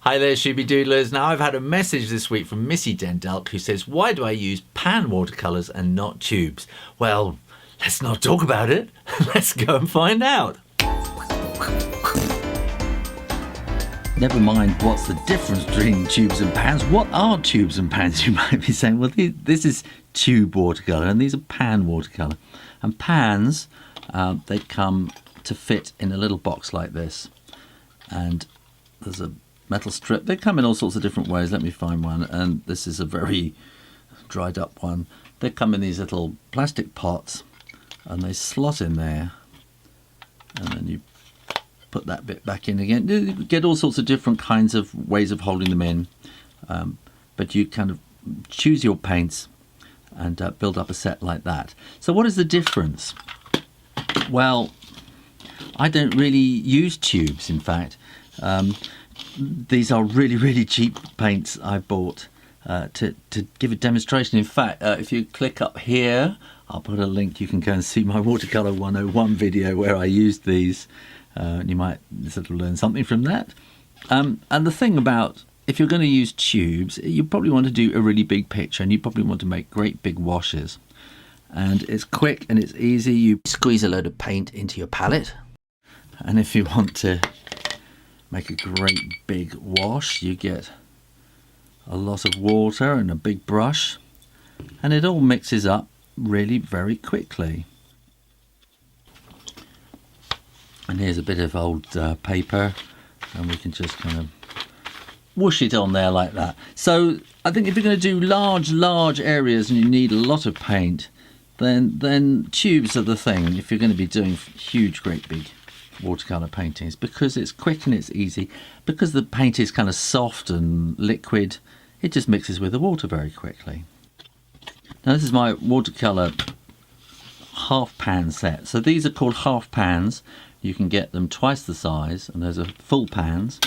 Hi there, Shooby Doodlers. Now, I've had a message this week from Missy Den Dulk who says, why do I use pan watercolours and not tubes? Well, let's not talk about it. Let's go and find out. Never mind what's the difference between tubes and pans. What are tubes and pans, you might be saying? Well, this is tube watercolour and these are pan watercolour. And pans, they come to fit in a little box like this. And there's a metal strip. They come in all sorts of different ways. Let me find one. And this is a very dried up one. They come in these little plastic pots and they slot in there. And then you put that bit back in again. You get all sorts of different kinds of ways of holding them in. But you kind of choose your paints and build up a set like that. So what is the difference? Well, I don't really use tubes, in fact. These are really, really cheap paints I bought to give a demonstration. In fact, if you click up here, I'll put a link. You can go and see my Watercolour 101 video where I used these. You might sort of learn something from that. And the thing about, if you're going to use tubes, you probably want to do a really big picture and you probably want to make great big washes. And it's quick and it's easy. You squeeze a load of paint into your palette. And if you want to make a great big wash, you get a lot of water and a big brush. And it all mixes up really very quickly. And here's a bit of old paper, and we can just kind of whoosh it on there like that. So I think if you're going to do large areas and you need a lot of paint, then tubes are the thing. If you're going to be doing huge, great big watercolour paintings, because it's quick and it's easy, because the paint is kind of soft and liquid, it just mixes with the water very quickly. Now this is my watercolour half pan set. So these are called half pans. You can get them twice the size, and those are full pans.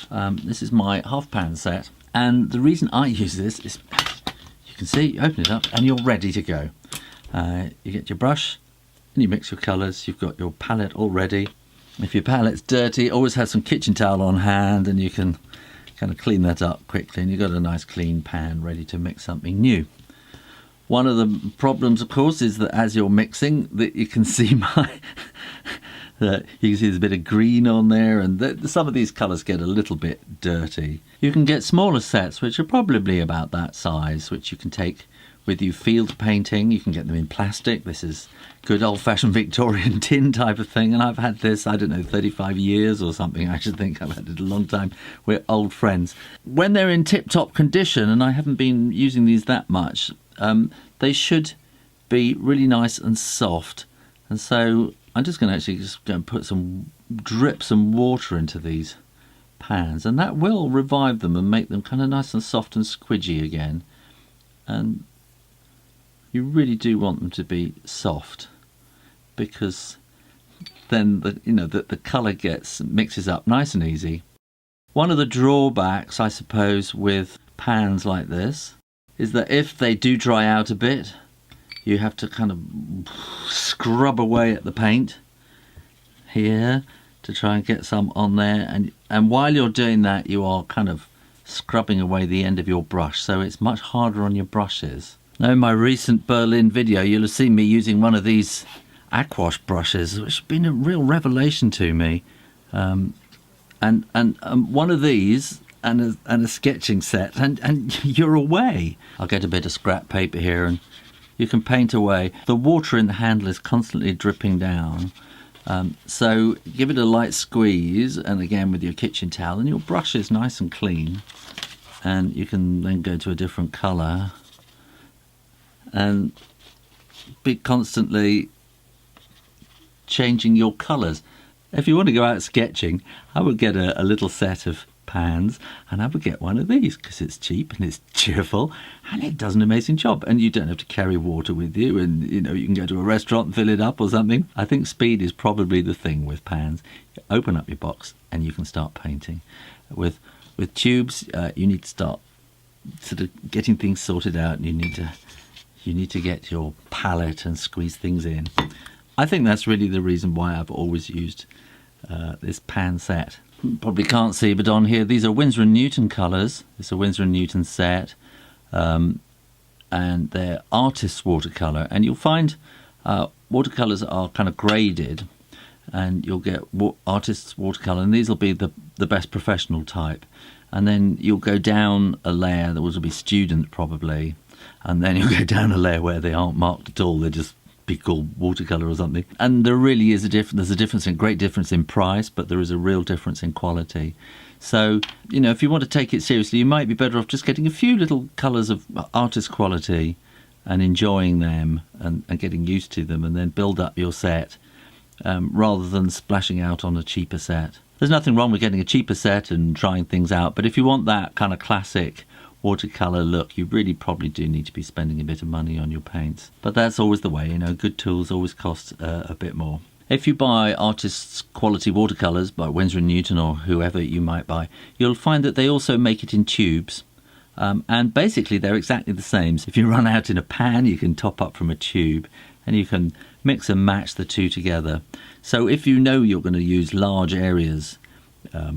This is my half pan set, and the reason I use this is, you can see, you open it up and you're ready to go. You get your brush and you mix your colours. You've got your palette all ready. If your palette's dirty, always have some kitchen towel on hand and you can kind of clean that up quickly, and you've got a nice clean pan ready to mix something new. One of the problems, of course, is that as you're mixing, that you can see you can see there's a bit of green on there, and some of these colours get a little bit dirty. You can get smaller sets which are probably about that size, which you can take with you field painting. You can get them in plastic. This is good old-fashioned Victorian tin type of thing, and I've had this, I don't know, 35 years or something. I should think I've had it a long time. We're old friends. When they're in tip-top condition, and I haven't been using these that much, they should be really nice and soft. And so I'm just going to actually just go and drip some water into these pans, and that will revive them and make them kind of nice and soft and squidgy again. And you really do want them to be soft, because then the colour mixes up nice and easy. One of the drawbacks, I suppose, with pans like this is that if they do dry out a bit, you have to kind of scrub away at the paint here to try and get some on there, and while you're doing that you are kind of scrubbing away the end of your brush, so it's much harder on your brushes. Now, in my recent Berlin video, you'll have seen me using one of these aquash brushes, which has been a real revelation to me. And one of these and a sketching set, and you're away. I'll get a bit of scrap paper here, and you can paint away. The water in the handle is constantly dripping down. So give it a light squeeze, and again with your kitchen towel, and your brush is nice and clean. And you can then go to a different colour and be constantly changing your colours. If you want to go out sketching, I would get a little set of pans, and I would get one of these because it's cheap and it's cheerful and it does an amazing job, and you don't have to carry water with you, and you can go to a restaurant and fill it up or something. I think speed is probably the thing with pans. You open up your box and you can start painting. With tubes, you need to start sort of getting things sorted out, and you need to get your palette and squeeze things in. I think that's really the reason why I've always used this pan set. probably can't see, but on here, these are Winsor & Newton colours. It's a Winsor & Newton set, and they're artist's watercolour. And you'll find watercolours are kind of graded, and you'll get artist's watercolour, and these will be the best professional type. And then you'll go down a layer that will be student probably, and then you'll go down a layer where they aren't marked at all. They're just be called watercolour or something. And there really is there's a great difference in price, but there is a real difference in quality. So, you know, if you want to take it seriously, you might be better off just getting a few little colours of artist quality and enjoying them and getting used to them, and then build up your set rather than splashing out on a cheaper set. There's nothing wrong with getting a cheaper set and trying things out, but if you want that kind of classic watercolour look, you really probably do need to be spending a bit of money on your paints. But that's always the way, you know, good tools always cost a bit more. If you buy artists' quality watercolours by Winsor & Newton or whoever you might buy, you'll find that they also make it in tubes. And basically they're exactly the same. So if you run out in a pan, you can top up from a tube, and you can mix and match the two together. So if you know you're going to use large areas,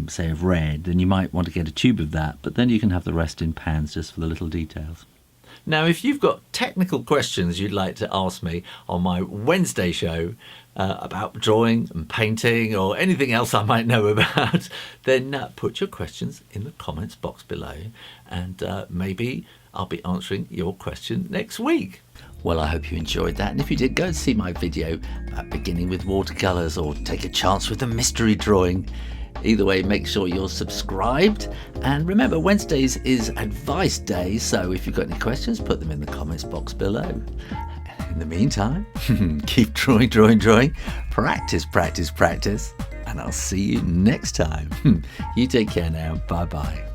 say of red, then you might want to get a tube of that, but then you can have the rest in pans just for the little details. Now, if you've got technical questions you'd like to ask me on my Wednesday show about drawing and painting or anything else I might know about, then put your questions in the comments box below, and maybe I'll be answering your question next week. Well, I hope you enjoyed that, and if you did, go and see my video about beginning with watercolours or take a chance with a mystery drawing. Either way, make sure you're subscribed, and remember, Wednesdays is advice day, so if you've got any questions, put them in the comments box below. In the meantime, keep drawing, practice, and I'll see you next time. You take care now. Bye bye.